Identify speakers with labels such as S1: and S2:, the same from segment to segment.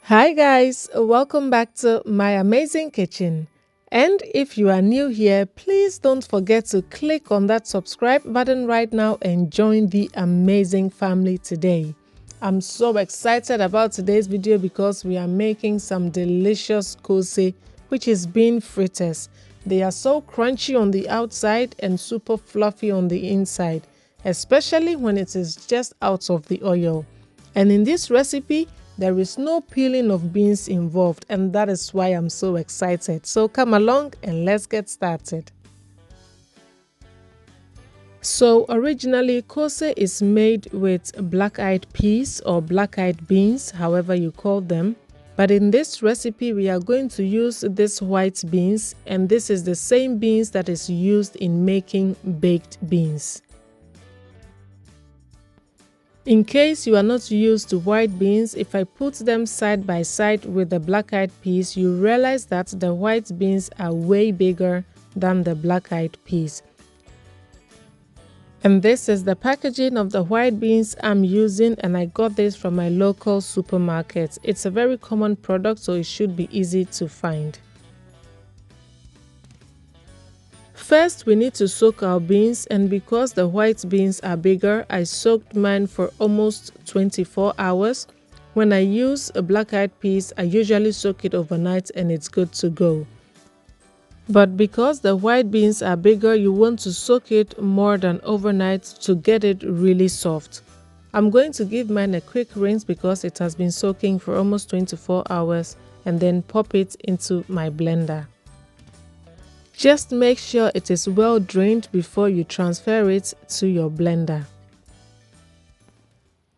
S1: Hi guys, welcome back to my amazing kitchen. And if you are new here, please don't forget to click on that subscribe button right now and join the amazing family today. I'm so excited about today's video because we are making some delicious koose, which is bean fritters. They are so crunchy on the outside and super fluffy on the inside, especially when it is just out of the oil. And in this recipe, there is no peeling of beans involved, and that is why I'm so excited. So come along and let's get started. So originally, koose is made with black-eyed peas or black-eyed beans, however you call them. But in this recipe, we are going to use this white beans, and this is the same beans that is used in making baked beans. In case you are not used to white beans, if I put them side by side with the black-eyed peas, you realize that the white beans are way bigger than the black-eyed peas. And this is the packaging of the white beans I'm using, and I got this from my local supermarket. It's a very common product, so it should be easy to find. First, we need to soak our beans, and because the white beans are bigger, I soaked mine for almost 24 hours. When I use a black-eyed peas, I usually soak it overnight and it's good to go. But because the white beans are bigger, you want to soak it more than overnight to get it really soft. I'm going to give mine a quick rinse because it has been soaking for almost 24 hours, and then pop it into my blender. Just make sure it is well drained before you transfer it to your blender.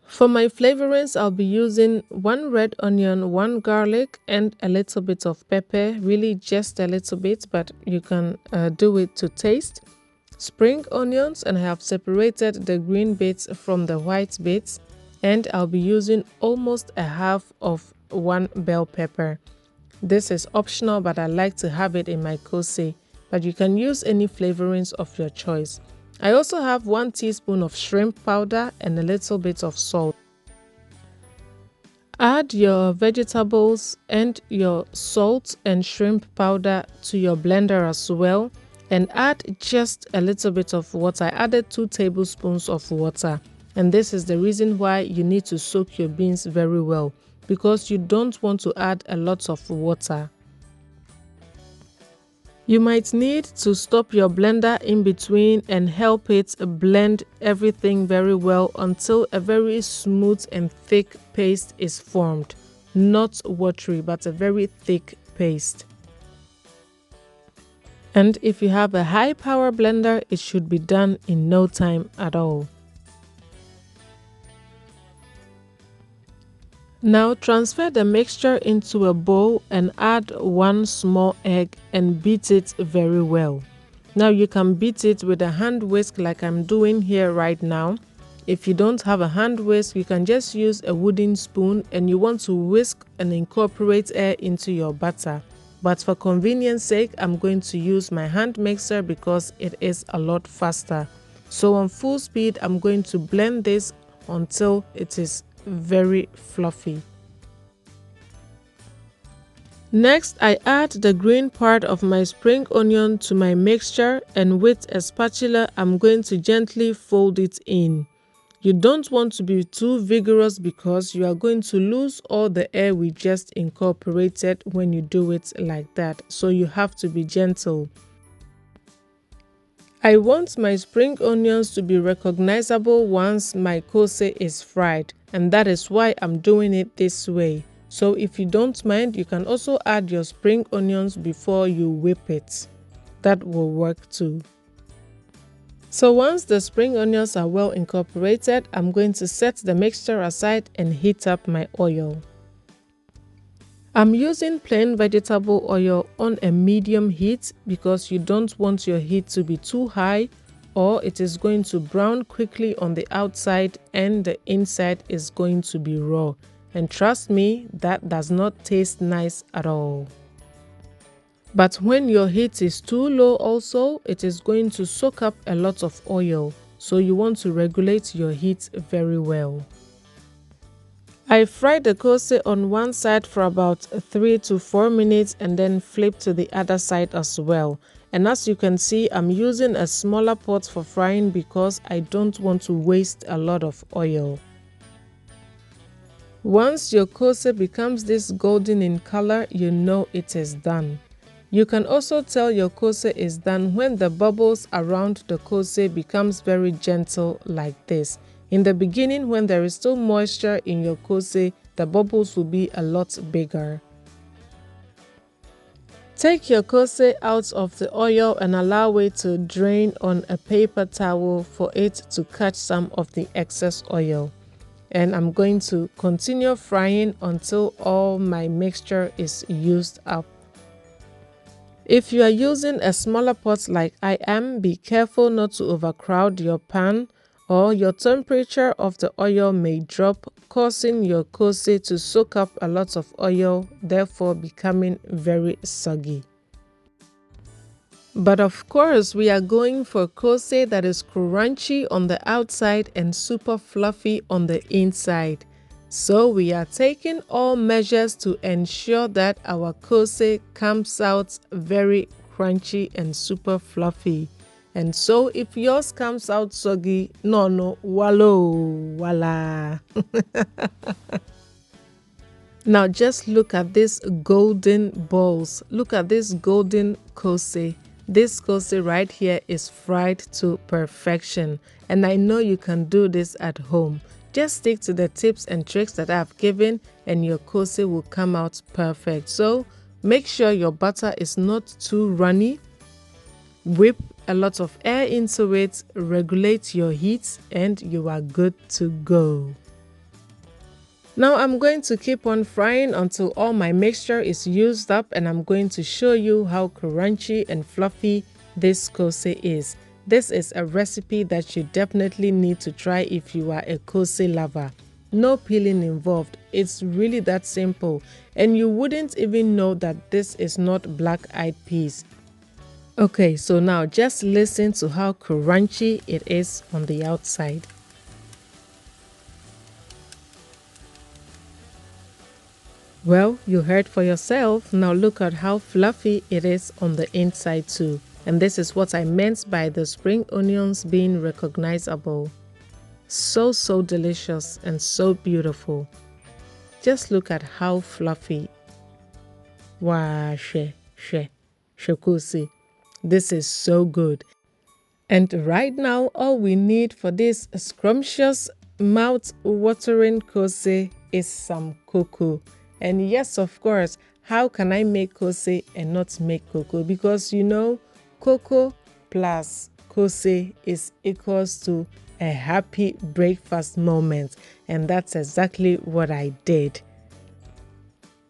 S1: For my flavorings, I'll be using 1 red onion, 1 garlic, and a little bit of pepper. Really just a little bit, but you can do it to taste. Spring onions, and I have separated the green bits from the white bits. And I'll be using almost a half of 1 bell pepper. This is optional, but I like to have it in my koose. But you can use any flavorings of your choice. I also have 1 teaspoon of shrimp powder and a little bit of salt. Add your vegetables and your salt and shrimp powder to your blender as well, and add just a little bit of water. I added 2 tablespoons of water, and this is the reason why you need to soak your beans very well, because you don't want to add a lot of water. You might need to stop your blender in between and help it blend everything very well until a very smooth and thick paste is formed. Not watery, but a very thick paste. And if you have a high power blender, it should be done in no time at all. Now transfer the mixture into a bowl and add 1 small egg and beat it very well. Now you can beat it with a hand whisk like I'm doing here right now. If you don't have a hand whisk, you can just use a wooden spoon, and you want to whisk and incorporate air into your batter. But for convenience sake, I'm going to use my hand mixer because it is a lot faster. So on full speed, I'm going to blend this until it is very fluffy. Next, I add the green part of my spring onion to my mixture, and with a spatula, I'm going to gently fold it in. You don't want to be too vigorous because you are going to lose all the air we just incorporated when you do it like that, so you have to be gentle. I want my spring onions to be recognizable once my koose is fried, and that is why I'm doing it this way. So if you don't mind, you can also add your spring onions before you whip it. That will work too. So once the spring onions are well incorporated, I'm going to set the mixture aside and heat up my oil. I'm using plain vegetable oil on a medium heat because you don't want your heat to be too high, or it is going to brown quickly on the outside and the inside is going to be raw. And trust me, that does not taste nice at all. But when your heat is too low also, it is going to soak up a lot of oil. So you want to regulate your heat very well. I fried the koose on one side for about 3 to 4 minutes and then flip to the other side as well. And as you can see, I'm using a smaller pot for frying because I don't want to waste a lot of oil. Once your koose becomes this golden in color, you know it is done. You can also tell your koose is done when the bubbles around the koose becomes very gentle like this. In the beginning, when there is still moisture in your koose, the bubbles will be a lot bigger. Take your koose out of the oil and allow it to drain on a paper towel for it to catch some of the excess oil. And I'm going to continue frying until all my mixture is used up. If you are using a smaller pot like I am, be careful not to overcrowd your pan, or your temperature of the oil may drop, causing your koose to soak up a lot of oil, therefore becoming very soggy. But of course, we are going for koose that is crunchy on the outside and super fluffy on the inside. So we are taking all measures to ensure that our koose comes out very crunchy and super fluffy. And so if yours comes out soggy, no, wallow, voila. Now just look at these golden balls. Look at this golden koose. This koose right here is fried to perfection. And I know you can do this at home. Just stick to the tips and tricks that I've given and your koose will come out perfect. So make sure your butter is not too runny. Whip a lot of air into it, regulate your heat, and you are good to go. Now I'm going to keep on frying until all my mixture is used up, and I'm going to show you how crunchy and fluffy this koose is. This is a recipe that you definitely need to try if you are a koose lover. No peeling involved. It's really that simple, and you wouldn't even know that this is not black-eyed peas. Okay, so now just listen to how crunchy it is on the outside. Well, you heard for yourself. Now look at how fluffy it is on the inside too. And this is what I meant by the spring onions being recognizable. So delicious and so beautiful. Just look at how fluffy. Wow, koose. This is so good. And right now, all we need for this scrumptious, mouth-watering koose is some cocoa. And yes, of course, how can I make koose and not make cocoa? Because you know, cocoa plus koose is equals to a happy breakfast moment. And that's exactly what I did.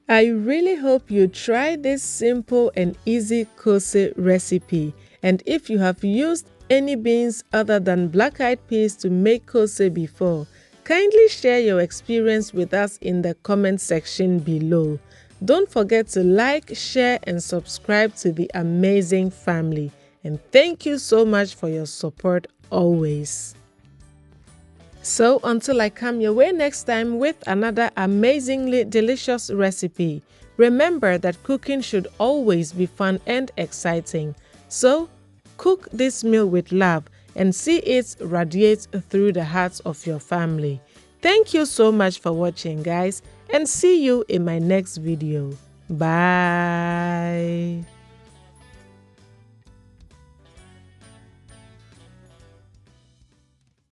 S1: I really hope you try this simple and easy koose recipe. And if you have used any beans other than black-eyed peas to make koose before, kindly share your experience with us in the comment section below. Don't forget to like, share, and subscribe to the Amazing family. And thank you so much for your support always. So until I come your way next time with another amazingly delicious recipe, remember that cooking should always be fun and exciting. So cook this meal with love and see it radiate through the hearts of your family. Thank you so much for watching, guys, and see you in my next video. Bye.